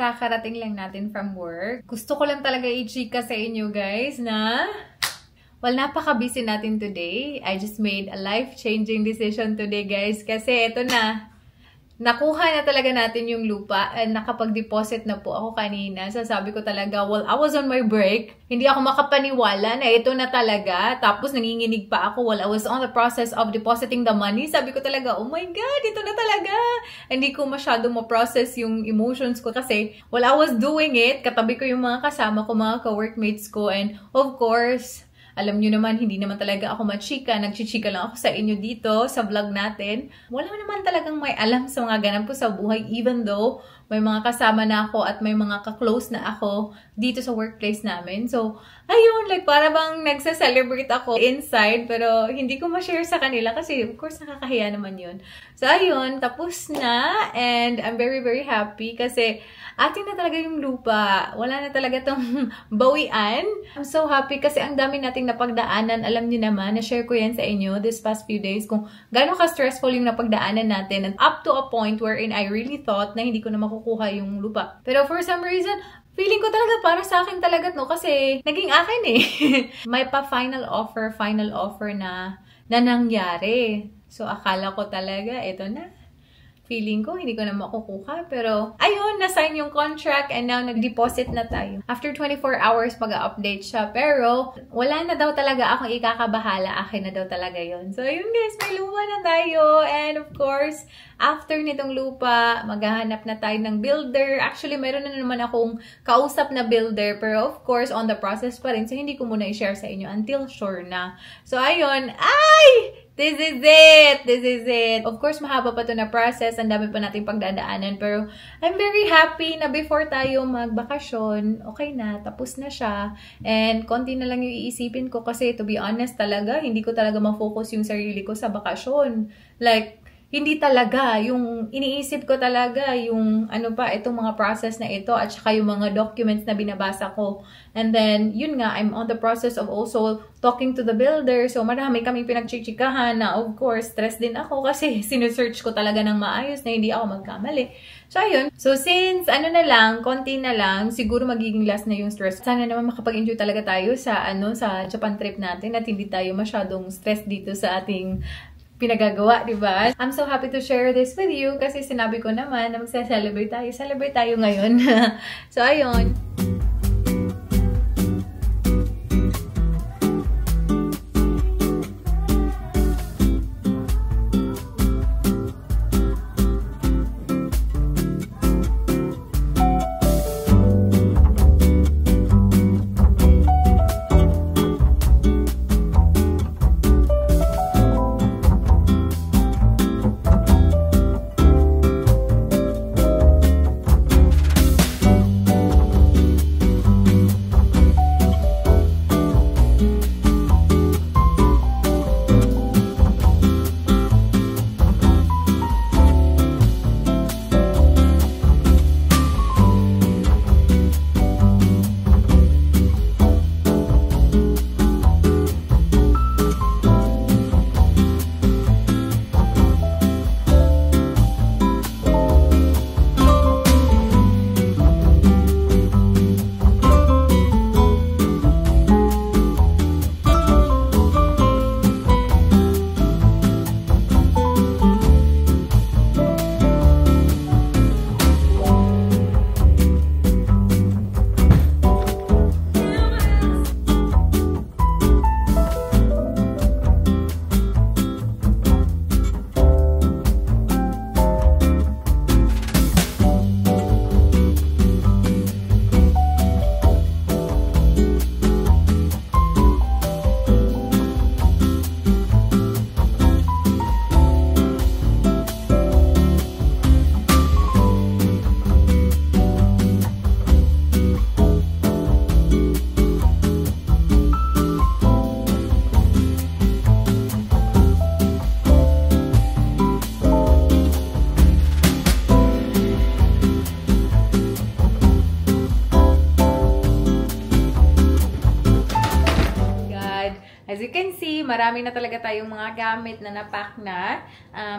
kakarating lang natin from work. Gusto ko lang talaga i-chika sa inyo guys na well, napaka-busy natin today. I just made a life-changing decision today guys kasi ito na. Nakuha na talaga natin yung lupa and nakapag-deposit na po ako kanina. So sabi ko talaga, well, I was on my break. Hindi ako makapaniwala na ito na talaga. Tapos nanginginig pa ako while I was on the process of depositing the money. Sabi ko talaga, oh my God, ito na talaga. Hindi ko masyado ma-process yung emotions ko kasi while I was doing it, katabi ko yung mga kasama ko, mga ka-workmates ko. And of course, alam nyo naman, hindi naman talaga ako machika. Nagchichika lang ako sa inyo dito sa vlog natin. Wala naman talagang may alam sa mga ganap ko sa buhay even though may mga kasama na ako at may mga ka-close na ako dito sa workplace namin. So, ayun, like para bang nagsa-celebrate ako inside pero hindi ko ma-share sa kanila kasi of course nakakahiya naman yun. So, ayun, tapos na and I'm very, very happy kasi atin na talaga yung lupa. Wala na talaga tong bawian. I'm so happy kasi ang dami nating napagdaanan. Alam niyo naman, na-share ko yan sa inyo this past few days kung gaano ka-stressful yung napagdaanan natin and up to a point wherein I really thought na hindi ko na makukuha yung lupa. Pero for some reason, feeling ko talaga para sa akin talaga no kasi naging akin eh. May pa final offer na nangyari. So akala ko talaga, ito na. Feeling ko, hindi ko na makukuha. Pero, ayun, na-sign yung contract and now nag-deposit na tayo. After 24 hours, mag-update siya. Pero, wala na daw talaga akong ikakabahala. Akin na daw talaga yon. So, ayun guys, may lupa na tayo. And of course, after nitong lupa, maghahanap na tayo ng builder. Actually, meron na naman akong kausap na builder. Pero of course, on the process pa rin. So, hindi ko muna i-share sa inyo until sure na. So, ayun. Ay! This is it! This is it! Of course, mahaba pa to na process. Ang dami pa nating pagdadaanan. Pero, I'm very happy na before tayo magbakasyon, okay na, tapos na siya. And, konti na lang yung iisipin ko kasi, to be honest talaga, hindi ko talaga ma-focus yung sarili ko sa bakasyon. Like, hindi talaga. Yung iniisip ko talaga, yung ano pa, itong mga process na ito at saka yung mga documents na binabasa ko. And then, yun nga, I'm on the process of also talking to the builder. So, marami kaming pinagchichikahan na, of course, stress din ako kasi sinusearch ko talaga ng maayos na hindi ako magkamali. So, ayun. So, since, ano na lang, konti na lang, siguro magiging last na yung stress. Sana naman makapag-enjoy talaga tayo sa, sa Japan trip natin at hindi tayo masyadong stress dito sa ating pinagagawa, di ba? I'm so happy to share this with you kasi sinabi ko naman na magsa-celebrate tayo. Celebrate tayo ngayon. So, ayun. you can see, marami na talaga tayong mga gamit na napack na.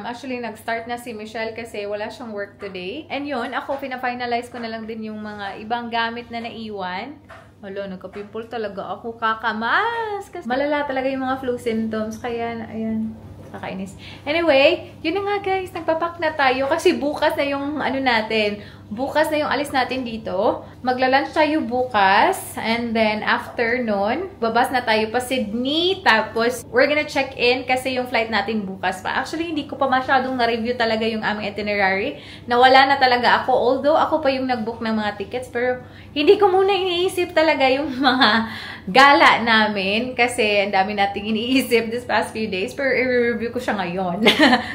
Actually, nag-start na si Michelle kasi wala siyang work today. And yun, ako, pina-finalize ko na lang din yung mga ibang gamit na naiwan. Hala, nagka-pimple talaga ako. Kakamas! Kasi malala talaga yung mga flu symptoms. Kaya, ayan. Kakainis. Anyway, yun na nga guys, nagpapak na tayo kasi bukas na yung ano natin, bukas na yung alis natin dito. Magla-lunch tayo bukas and then after nun, babas na tayo pa Sydney. Tapos, we're gonna check in kasi yung flight natin bukas pa. Actually, hindi ko pa masyadong na-review talaga yung aming itinerary. Nawala na talaga ako. Although, ako pa yung nag-book ng mga tickets. Pero, hindi ko muna iniisip talaga yung mga gala namin. Kasi, ang dami nating iniisip this past few days. Pero, i-review ko siya ngayon.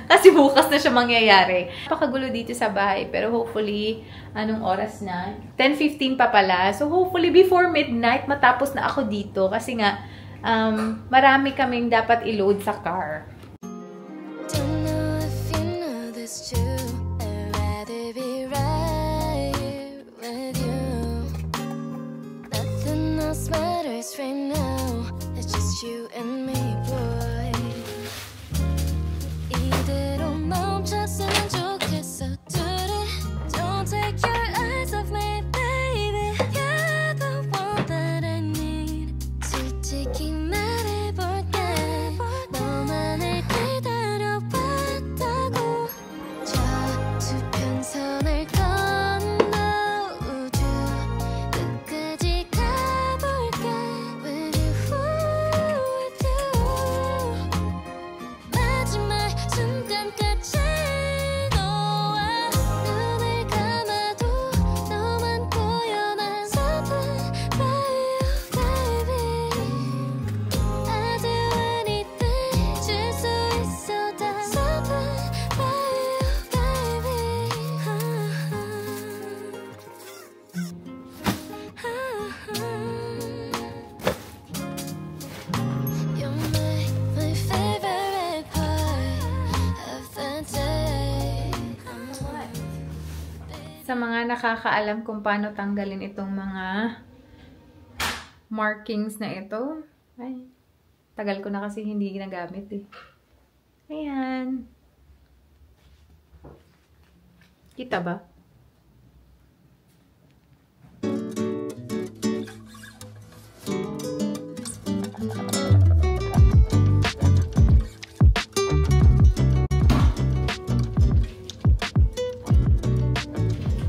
Kasi bukas na siya mangyayari. Napakagulo dito sa bahay. Pero, hopefully, anong oras na? 10:15 pa pala. So, hopefully, before midnight, matapos na ako dito. Kasi nga, marami kaming dapat i-load sa car. Don't know if you know this too. I'd rather be right here with you. Nothing else matters right now. It's just you and me, boy. 이대로 멈췄으면 좋겠어. Don't take your eyes off me, baby. You're the one that I need. 솔직히 말해볼게. 너만을 기다려봤다고. 저 수평선을 건너 우주 끝까지 가볼게. With you, with you. 마지막 순간까지 너와 눈을 감아도 너만 보여. 난 something by you, baby. I do anything 줄 수 있어. 다 something by you, baby. You make my favorite part of the day. Sa mga nakakaalam kung paano tanggalin itong mga markings na ito. Ay, tagal ko na kasi hindi ginagamit eh. Ayan. Kita ba?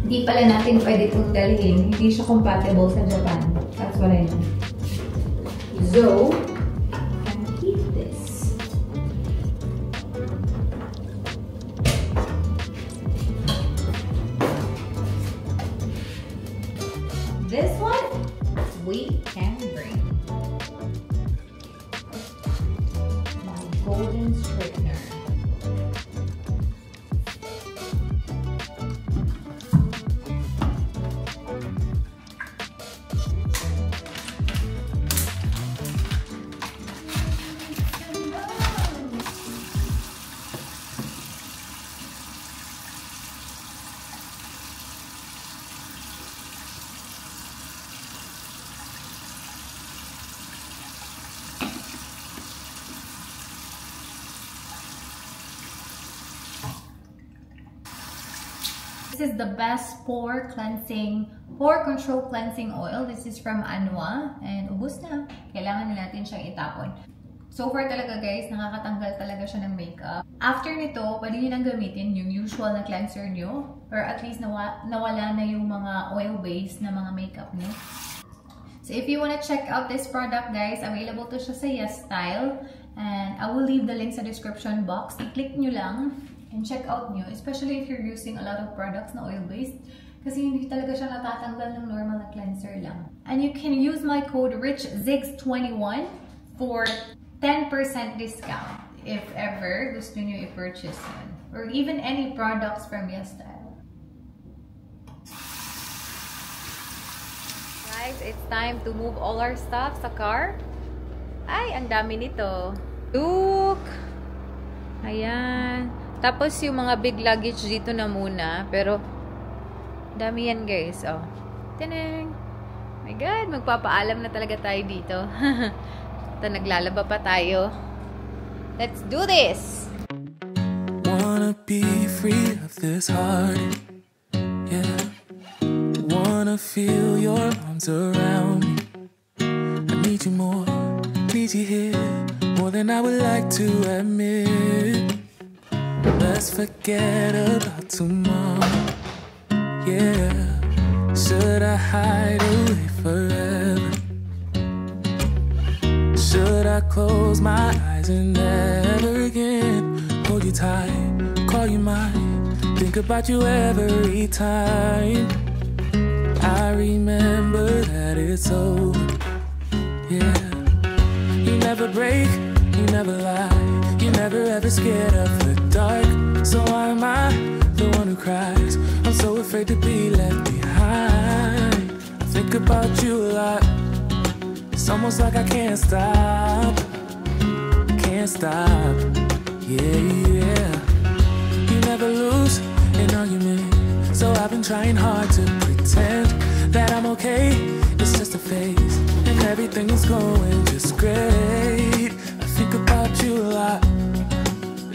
Hindi pala natin pwede itong dalhin. Hindi siya compatible sa Japan. That's what I know. So, can keep this. This one, we can bring. My golden straightener. This is the best pore control cleansing oil. This is from Anua and ubos na. Kailangan na natin siyang itapon. So far talaga guys, nakakatanggal talaga siya ng makeup. After nito, pwede nyo nang gamitin yung usual na cleanser nyo or at least nawala na yung mga oil-based na mga makeup nyo. So if you want to check out this product guys, available to siya sa YesStyle and I will leave the link sa description box. I-click nyo lang and check out nyo, especially if you're using a lot of products na oil-based kasi hindi talaga siya natatanggal ng normal na cleanser lang. And you can use my code RICHZIGS21 for 10% discount if ever gusto nyo i-purchase yun. Or even any products from YesStyle. Guys, it's time to move all our stuff sa car. Ay, ang dami nito. Look! Ayan. Tapos yung mga big luggage dito na muna. Pero, dami yan guys. Oh. Tanang! My God, magpapaalam na talaga tayo dito. Ito, naglalaba pa tayo. Let's do this! Wanna be free of this heart, yeah. Wanna feel your arms around me. I need you more, need you here, more than I would like to admit. Let's forget about tomorrow, yeah. Should I hide away forever? Should I close my eyes and never again hold you tight, call you mine, think about you every time? I remember that it's over, yeah. You never break, you never lie, you never ever scared of the dark. So why am I the one who cries? I'm so afraid to be left behind. I think about you a lot. It's almost like I can't stop, yeah, yeah. You never lose an argument, so I've been trying hard to pretend that I'm okay. It's just a phase, and everything is going just great. I think about you a lot.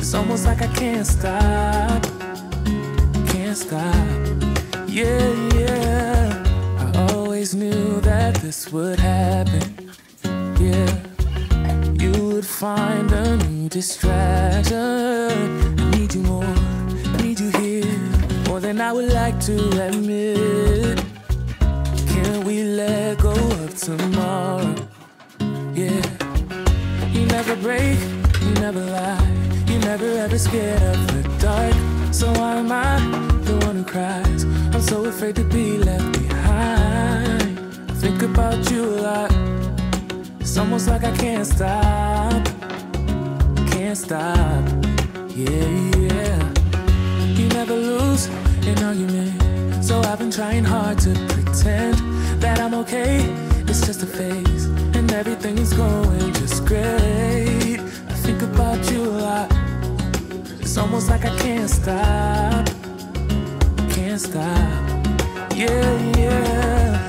It's almost like I can't stop, yeah, yeah. I always knew that this would happen, yeah. You would find a new distraction. I need you more, need you here, more than I would like to admit. Can we let go of tomorrow, yeah. You never break, you never lie, you never ever scared of the dark. So why am I the one who cries? I'm so afraid to be left behind. I think about you a lot. It's almost like I can't stop, yeah, yeah. You never lose an argument, so I've been trying hard to pretend that I'm okay. It's just a phase, and everything is going just great. I think about you a lot. It's almost like I can't stop, yeah, yeah.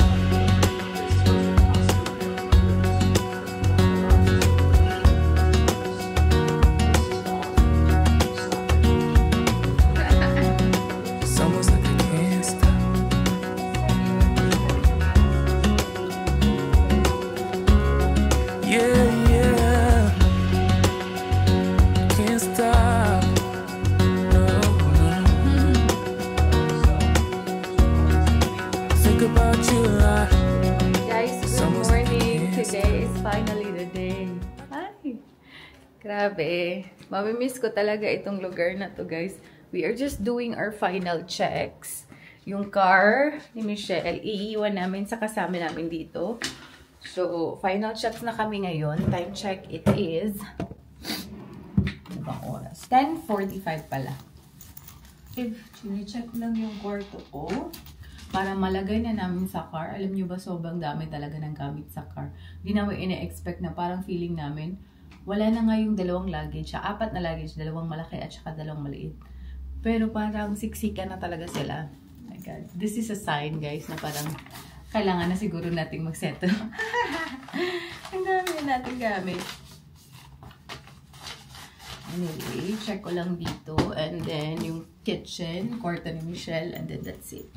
Grabe. Mamimiss ko talaga itong lugar na to, guys. We are just doing our final checks. Yung car ni Michelle, iiwan namin sa kasama namin dito. So, final checks na kami ngayon. Time check, it is... Ano bang oras? 10:45 pala. Chine-check ko lang yung kwarto ko para malagay na namin sa car. Alam nyo ba, sobrang dami talaga ng gamit sa car. Hindi namin ina-expect na parang feeling namin wala na nga yung 2 luggage, 4 na luggage, 2 malaki at saka 2 maliit. Pero parang siksika na talaga sila. Oh my God. This is a sign, guys, na parang kailangan na siguro nating magseto. Ang dami na natin gamit. Anyway, check ko lang dito. And then, yung kitchen, kwarto ni Michelle, and then that's it.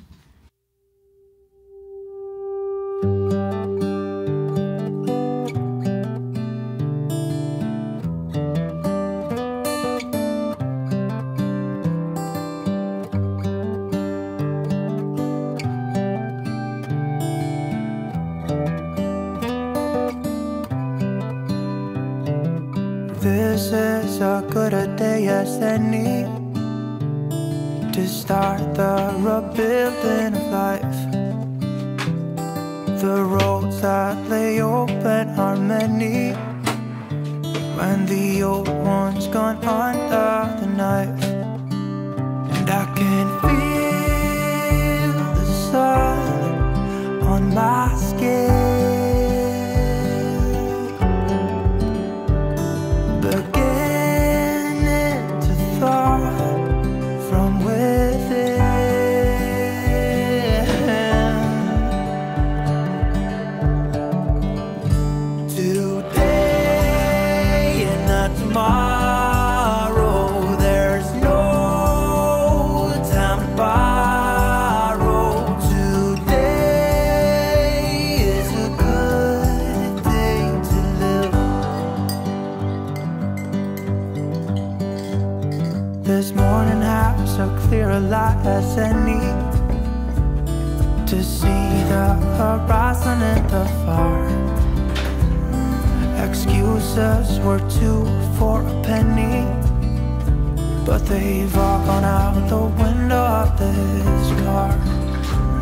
This is as good a day as any to start the rebuilding of life. The roads that lay open are many when the old one's gone under the knife. And I can feel the sun on my skin, today not tomorrow. There's no time to borrow. Today is a good day to live. This morning has a clearer light as any, to see the horizon in the far. Excuses were 2 for a penny, but they've all gone out the window of this car.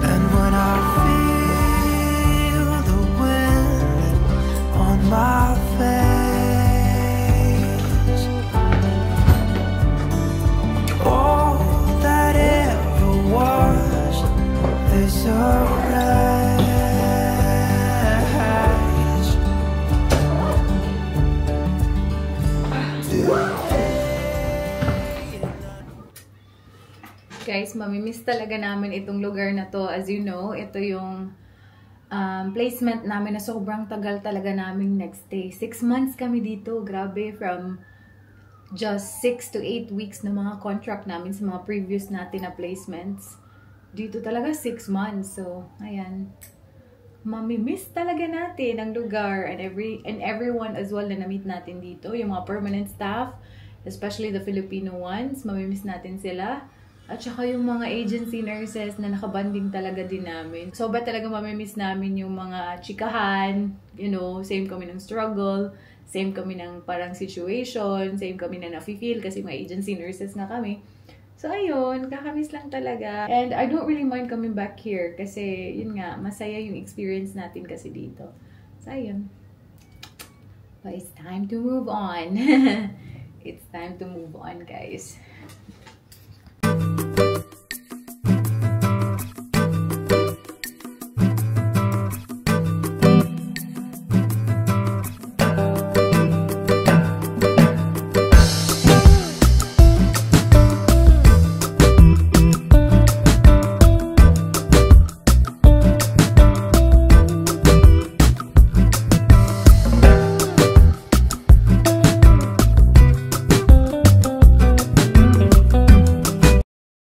And when I feel the wind on my face, all that ever was is a wreck. Guys, mamimiss talaga namin itong lugar na to. As you know, ito yung placement namin na sobrang tagal talaga namin next day. 6 months kami dito. Grabe, from just 6 to 8 weeks na mga contract namin sa mga previous natin na placements. Dito talaga 6 months. So, ayan. Mamimiss talaga natin ang lugar and everyone as well na na-meet natin dito. Yung mga permanent staff, especially the Filipino ones, mamimiss natin sila. At saka yung mga agency nurses na nakabanding talaga din namin. So, ba talaga mamimiss namin yung mga chikahan, you know, same kami ng struggle, same kami ng parang situation, same kami na nafe-feel kasi mga agency nurses nga kami. So, ayun, kakamiss lang talaga. And I don't really mind coming back here kasi, yun nga, masaya yung experience natin kasi dito. So, ayun. But it's time to move on. It's time to move on, guys.